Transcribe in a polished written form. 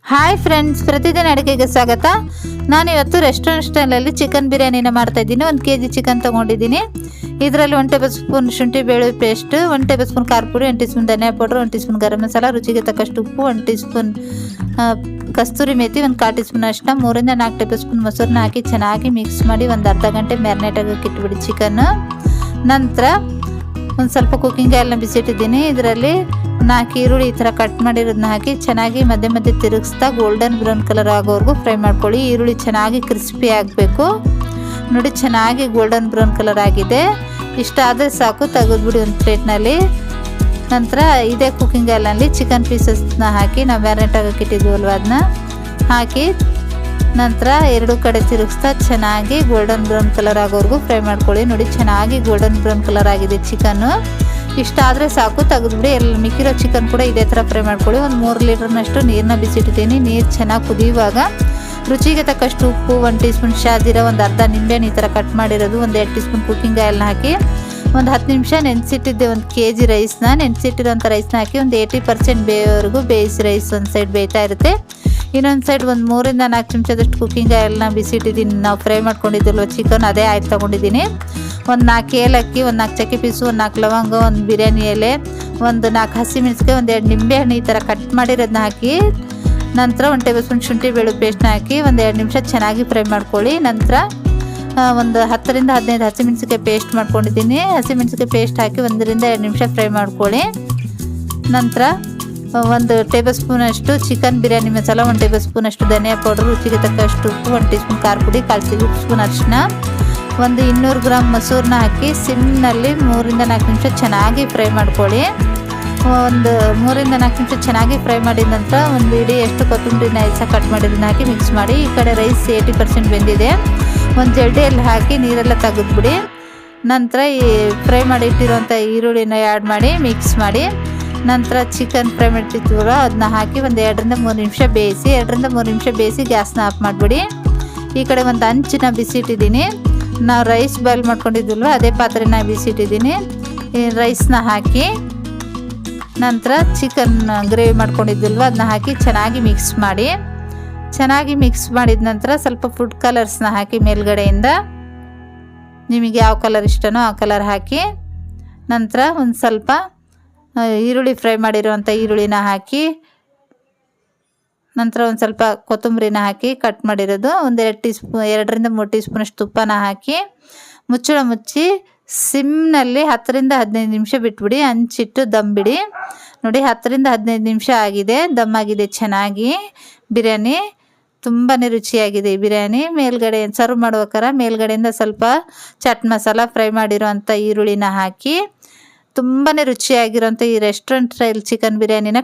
Hi friends, ಪ್ರತಿದಿನ ಅಡುಗೆಗೆ ಸ್ವಾಗತ. ನಾನಿವತ್ತು ರೆಸ್ಟೋರೆಂಟ್ ಸ್ಟೈಲಲ್ಲಿ ಚಿಕನ್ ಬಿರಿಯಾನಿನ ಮಾಡ್ತಾಯಿದ್ದೀನಿ. 1 kg ಚಿಕನ್ ತೊಗೊಂಡಿದ್ದೀನಿ. ಇದರಲ್ಲಿ 1 ಟೇಬಲ್ ಸ್ಪೂನ್ ಶುಂಠಿ ಬೆಳ್ಳುಳ್ಳಿ ಪೇಸ್ಟ್, 1 ಟೇಬಲ್ ಸ್ಪೂನ್ ಖಾರ ಪುಡಿ, 1 ಟೀ ಸ್ಪೂನ್ ಧನಿಯಾ powder, 1 tea spoon garam masala, ರುಚಿಗೆ ತಕ್ಕಷ್ಟು ಉಪ್ಪು, 1 ಟೀ ಸ್ಪೂನ್ ಕಸ್ತೂರಿ ಮೇಥಿ, 1 ಕಾಲು ಟೀ ಸ್ಪೂನ್ ಅರಿಶಿನ, 3 ರಿಂದ 4 ಟೇಬಲ್ ಸ್ಪೂನ್ ಮೊಸರನ್ನ ಹಾಕಿ ಚೆನ್ನಾಗಿ ಮಿಕ್ಸ್ ಮಾಡಿ ಒಂದು ಅರ್ಧ ಗಂಟೆ ಮ್ಯಾರಿನೇಟ್ ಆಗೋಕ್ಕೆ ಇಟ್ಬಿಡಿ ಚಿಕನ್ನು. ನಂತರ ಒಂದು ಸ್ವಲ್ಪ ಕುಕ್ಕಿಂಗ್ ಆಯಿಲ್ನ ಬಿಸಿಟ್ಟಿದ್ದೀನಿ. ಇದರಲ್ಲಿ 4 ಈರುಳ್ಳಿ ಈ ಥರ ಕಟ್ ಮಾಡಿರೋದನ್ನ ಹಾಕಿ ಚೆನ್ನಾಗಿ ಮಧ್ಯೆ ಮಧ್ಯೆ ತಿರುಗಿಸ್ತಾ ಗೋಲ್ಡನ್ ಬ್ರೌನ್ ಕಲರ್ ಆಗೋವರೆಗೂ ಫ್ರೈ ಮಾಡ್ಕೊಳ್ಳಿ. ಈರುಳ್ಳಿ ಚೆನ್ನಾಗಿ ಕ್ರಿಸ್ಪಿ ಆಗಬೇಕು. ನೋಡಿ, ಚೆನ್ನಾಗಿ ಗೋಲ್ಡನ್ ಬ್ರೌನ್ ಕಲರ್ ಆಗಿದೆ. ಇಷ್ಟ ಆದರೆ ಸಾಕು, ತೆಗೆದ್ಬಿಡಿ ಒಂದು ಪ್ಲೇಟ್ನಲ್ಲಿ. ನಂತರ ಇದೇ ಕುಕ್ಕಿಂಗ್ ಆಯಿಲ್ನಲ್ಲಿ ಚಿಕನ್ ಪೀಸಸ್ನ ಹಾಕಿ ನಾವು ಮ್ಯಾರಿನೇಟ್ ಆಗೋಕೆ ಇಟ್ಟಿದ್ವಲ್ವ ಅದನ್ನ ಹಾಕಿ ನಂತರ 2 ಕಡೆ ತಿರುಗಿಸ್ತಾ ಚೆನ್ನಾಗಿ ಗೋಲ್ಡನ್ ಬ್ರೌನ್ ಕಲರ್ ಆಗೋವರೆಗೂ ಫ್ರೈ ಮಾಡ್ಕೊಳ್ಳಿ. ನೋಡಿ, ಚೆನ್ನಾಗಿ ಗೋಲ್ಡನ್ ಬ್ರೌನ್ ಕಲರ್ ಆಗಿದೆ ಚಿಕನ್ನು. ಇಷ್ಟ ಆದರೆ ಸಾಕು, ತೆಗೆದ್ಬಿಡಿ. ಮಿಕ್ಕಿರೋ ಚಿಕನ್ ಕೂಡ ಇದೇ ಥರ ಫ್ರೈ ಮಾಡ್ಕೊಳ್ಳಿ. ಒಂದು 3 ಲೀಟರ್ನಷ್ಟು ನೀರನ್ನ ಬಿಸಿಟ್ಟಿದ್ದೀನಿ. ನೀರು ಚೆನ್ನಾಗಿ ಕುದಿಯುವಾಗ ರುಚಿಗೆ ತಕ್ಕಷ್ಟು ಉಪ್ಪು, 1 ಟೀ ಸ್ಪೂನ್ ಶಾಜೀರ, ಒಂದು ಅರ್ಧ ನಿಂಬೆಹಣ್ಣು ಈ ಥರ ಕಟ್ ಮಾಡಿರೋದು, ಒಂದು 2 ಟೀ ಸ್ಪೂನ್ ಕುಕ್ಕಿಂಗ್ ಆಯಿಲ್ನ ಹಾಕಿ ಒಂದು 10 ನಿಮಿಷ ನೆನೆಸಿಟ್ಟಿದ್ದೆ. 1 kg ರೈಸ್ನ ನೆನೆಸಿಟ್ಟಿರೋಂಥ ರೈಸ್ನ ಹಾಕಿ ಒಂದು 80% ಬೇಯೋವರೆಗೂ ಬೇಯಿಸಿ. ರೈಸ್ ಒಂದು ಸೈಡ್ ಬೇಯ್ತಾ ಇರುತ್ತೆ, ಇನ್ನೊಂದು ಸೈಡ್ ಒಂದು 3 ರಿಂದ 4 ನಿಮಿಷದಷ್ಟು ಕುಕ್ಕಿಂಗ್ ಆಯಿಲ್ನ ಬಿಸಿಟ್ಟಿದ್ದೀನಿ. ನಾವು ಫ್ರೈ ಮಾಡ್ಕೊಂಡಿದ್ದಲ್ವ ಚಿಕನ್, ಅದೇ ಆಯಿಲ್ ತೊಗೊಂಡಿದ್ದೀನಿ. ಒಂದು 4 ಏಲಕ್ಕಿ, ಒಂದು 4 ಚಕ್ಕೆ ಪೀಸು, ಒಂದು 4 ಲವಂಗ, ಒಂದು ಬಿರಿಯಾನಿ ಎಲೆ, ಒಂದು 4 ಹಸಿಮೆಣಸಿಗೆ, ಒಂದು 2 ನಿಂಬೆಹಣ್ಣು ಈ ಥರ ಕಟ್ ಮಾಡಿರೋದನ್ನ ಹಾಕಿ ನಂತರ 1 ಟೇಬಲ್ ಸ್ಪೂನ್ ಶುಂಠಿ ಬೆಳ್ಳುಳ್ಳಿ ಪೇಸ್ಟ್ನ ಹಾಕಿ ಒಂದು 2 ನಿಮಿಷ ಚೆನ್ನಾಗಿ ಫ್ರೈ ಮಾಡ್ಕೊಳ್ಳಿ. ನಂತರ ಒಂದು 10 ರಿಂದ 15 ಹಸಿಮೆಣಸಿಗೆ ಪೇಸ್ಟ್ ಮಾಡ್ಕೊಂಡಿದ್ದೀನಿ. ಹಸಿಮೆಣಸಿಗೆ ಪೇಸ್ಟ್ ಹಾಕಿ 1 ರಿಂದ 2 ನಿಮಿಷ ಫ್ರೈ ಮಾಡ್ಕೊಳ್ಳಿ. ನಂತರ 1 ಟೇಬಲ್ ಸ್ಪೂನಷ್ಟು ಚಿಕನ್ ಬಿರಿಯಾನಿ ಮಸಾಲ, 1 ಟೇಬಲ್ ಸ್ಪೂನಷ್ಟು ಧನಿಯಾ ಪೌಡ್ರ್, ರುಚಿಗೆ ತಕ್ಕಷ್ಟು ಉಪ್ಪು, 1 ಟೀ ಸ್ಪೂನ್ ಖಾರ ಪುಡಿ, 1 ಟೀ ಸ್ಪೂನ್ ಅರಿಶಿನ, ಒಂದು 200 ಗ್ರಾಮ್ ಮೊಸರನ್ನ ಹಾಕಿ ಸಿಮ್ನಲ್ಲಿ 3 ರಿಂದ 4 ನಿಮಿಷ ಚೆನ್ನಾಗಿ ಫ್ರೈ ಮಾಡ್ಕೊಳ್ಳಿ. ಒಂದು 3 ರಿಂದ 4 ನಿಮಿಷ ಚೆನ್ನಾಗಿ ಫ್ರೈ ಮಾಡಿದ ನಂತರ ಒಂದು ಇಡಿಯಷ್ಟು ಕೊತ್ತಂಬರಿ ನೈಸಾಗಿ ಕಟ್ ಮಾಡಿದ್ದನ್ನ ಹಾಕಿ ಮಿಕ್ಸ್ ಮಾಡಿ. ಈ ಕಡೆ ರೈಸ್ 80% ಬೆಂದಿದೆ. ಒಂದು ಜರಡಿಯಲ್ಲಿ ಹಾಕಿ ನೀರೆಲ್ಲ ತೆಗೆದ್ಬಿಡಿ. ನಂತರ ಈ ಫ್ರೈ ಮಾಡಿ ಇಟ್ಟಿರೋಂಥ ಈರುಳ್ಳಿನ ಆ್ಯಡ್ ಮಾಡಿ ಮಿಕ್ಸ್ ಮಾಡಿ. ನಂತರ ಚಿಕನ್ ಫ್ರೈ ಮಾಡಿರ್ತೀವಲ್ಲ ಅದನ್ನ ಹಾಕಿ ಒಂದು 2 ರಿಂದ 3 ನಿಮಿಷ ಬೇಯಿಸಿ. 2 ರಿಂದ 3 ನಿಮಿಷ ಬೇಯಿಸಿ ಗ್ಯಾಸ್ನ ಆಫ್ ಮಾಡಿಬಿಡಿ. ಈ ಕಡೆ ಒಂದು ಹಂಚಿನ ಬಿಸಿಟ್ಟಿದ್ದೀನಿ. ನಾವು ರೈಸ್ ಬಾಯ್ಲ್ ಮಾಡ್ಕೊಂಡಿದ್ವಲ್ವ ಅದೇ ಪಾತ್ರೆನ ಬಿಸಿಟ್ಟಿದ್ದೀನಿ. ಈ ರೈಸ್ನ ಹಾಕಿ ನಂತರ ಚಿಕನ್ ಗ್ರೇವಿ ಮಾಡ್ಕೊಂಡಿದ್ವಲ್ವ ಅದನ್ನ ಹಾಕಿ ಚೆನ್ನಾಗಿ ಮಿಕ್ಸ್ ಮಾಡಿ. ಚೆನ್ನಾಗಿ ಮಿಕ್ಸ್ ಮಾಡಿದ ನಂತರ ಸ್ವಲ್ಪ ಫುಡ್ ಕಲರ್ಸ್ನ ಹಾಕಿ ಮೇಲ್ಗಡೆಯಿಂದ, ನಿಮಗೆ ಯಾವ ಕಲರ್ ಇಷ್ಟನೋ ಆ ಕಲರ್ ಹಾಕಿ. ನಂತರ ಒಂದು ಸ್ವಲ್ಪ ಈರುಳ್ಳಿ ಫ್ರೈ ಮಾಡಿರುವಂಥ ಈರುಳ್ಳಿನ ಹಾಕಿ ನಂತರ ಒಂದು ಸ್ವಲ್ಪ ಕೊತ್ತಂಬರಿನ ಹಾಕಿ ಕಟ್ ಮಾಡಿರೋದು, ಒಂದು 2 ರಿಂದ 3 ಟೀ ಸ್ಪೂನಷ್ಟು ತುಪ್ಪನ ಹಾಕಿ ಮುಚ್ಚಳ ಮುಚ್ಚಿ ಸಿಮ್ನಲ್ಲಿ 10 ರಿಂದ 15 ನಿಮಿಷ ಬಿಟ್ಬಿಡಿ. ಹಂಚಿಟ್ಟು ದಮ್ ಬಿಡಿ. ನೋಡಿ, 10 ರಿಂದ 15 ನಿಮಿಷ ಆಗಿದೆ, ದಮ್ ಆಗಿದೆ ಚೆನ್ನಾಗಿ. ಬಿರಿಯಾನಿ ತುಂಬಾ ರುಚಿಯಾಗಿದೆ ಈ ಬಿರಿಯಾನಿ. ಮೇಲ್ಗಡೆ ಸರ್ವ್ ಮಾಡ್ಬೇಕಾರೆ ಮೇಲ್ಗಡೆಯಿಂದ ಸ್ವಲ್ಪ ಚಾಟ್ ಮಸಾಲ, ಫ್ರೈ ಮಾಡಿರೋ ಅಂಥ ಈರುಳ್ಳಿನ ಹಾಕಿ ತುಂಬಾ ರುಚಿಯಾಗಿರೋಂಥ ಈ ರೆಸ್ಟೋರೆಂಟ್ ಸ್ಟೈಲ್ ಚಿಕನ್ ಬಿರಿಯಾನಿನ